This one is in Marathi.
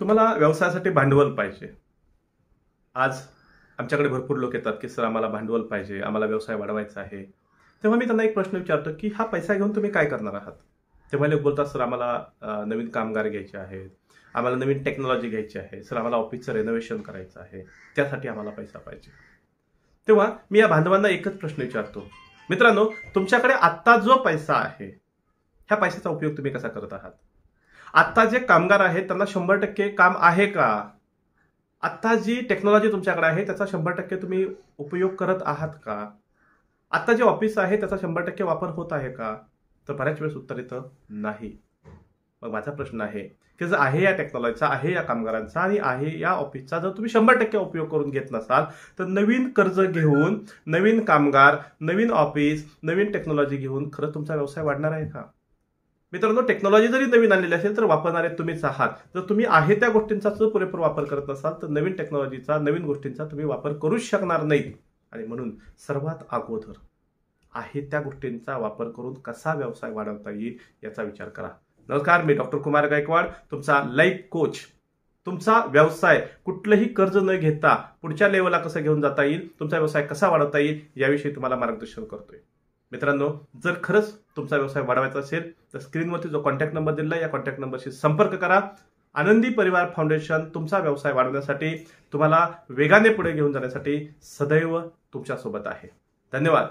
तुम्हाला व्यवसायासाठी भांडवल पाहिजे। आज आमच्याकडे भरपूर लोक येतात की सर आम्हाला भांडवल पाहिजे, आम्हाला व्यवसाय वाढवायचा आहे। तेव्हा मी त्यांना एक प्रश्न विचारतो की हा पैसा घेऊन तुम्ही काय करणार आहात? तेव्हा लोक बोलतात सर आम्हाला नवीन कामगार घ्यायचे आहेत, आम्हाला नवीन टेक्नॉलॉजी घ्यायची आहे, सर आम्हाला ऑफिसचं रेनोव्हेशन करायचं आहे, त्यासाठी आम्हाला पैसा पाहिजे। तेव्हा मी या बांधवांना एकच प्रश्न विचारतो, मित्रांनो तुमच्याकडे आत्ता जो पैसा आहे ह्या पैशाचा उपयोग तुम्ही कसा करत आहात? आत्ता जे कामगार आहेत त्यांना 100% काम आहे का? आत्ता जी टेक्नॉलॉजी तुमच्याकडे आहे त्याचा 100% तुम्ही उपयोग करत आहात का? आत्ता जे ऑफिस आहे त्याचा 100% वापर होत आहे का? तर बऱ्याच वेळेस उत्तर येतं नाही। मग माझा प्रश्न आहे की जर आहे या टेक्नॉलॉजीचा, आहे या कामगारांचा आणि आहे या ऑफिसचा जर तुम्ही 100% उपयोग करून घेत नसाल तर नवीन कर्ज घेऊन, नवीन कामगार, नवीन ऑफिस, नवीन टेक्नॉलॉजी घेऊन खरं तुमचा व्यवसाय वाढणार आहे का? मित्रांनो टेक्नॉलॉजी जरी नवीन आणलेली असेल तर वापरणारे तुम्हीच आहात। जर तुम्ही आहे त्या गोष्टींचा जर पुरेपूर वापर करत नसाल तर नवीन टेक्नॉलॉजीचा, नवीन गोष्टींचा तुम्ही वापर करूच शकणार नाही। आणि म्हणून सर्वात अगोदर आहे त्या गोष्टींचा वापर करून कसा व्यवसाय वाढवता येईल याचा विचार करा। नमस्कार, मी डॉक्टर कुमार गायकवाड, तुमचा लाईफ कोच। तुमचा व्यवसाय कुठलंही कर्ज न घेता पुढच्या लेवलला कसं घेऊन जाता येईल, तुमचा व्यवसाय कसा वाढवता येईल याविषयी तुम्हाला मार्गदर्शन करतोय। मित्रांनो जर खरंच तुमचा व्यवसाय वाढवायचा असेल तर स्क्रीनवरती जो कॉन्टॅक्ट नंबर दिला या कॉन्टॅक्ट नंबरशी संपर्क करा। आनंदी परिवार फाउंडेशन तुमचा व्यवसाय वाढवण्यासाठी, तुम्हाला वेगाने पुढे घेऊन जाण्यासाठी सदैव तुमच्या सोबत आहे। धन्यवाद।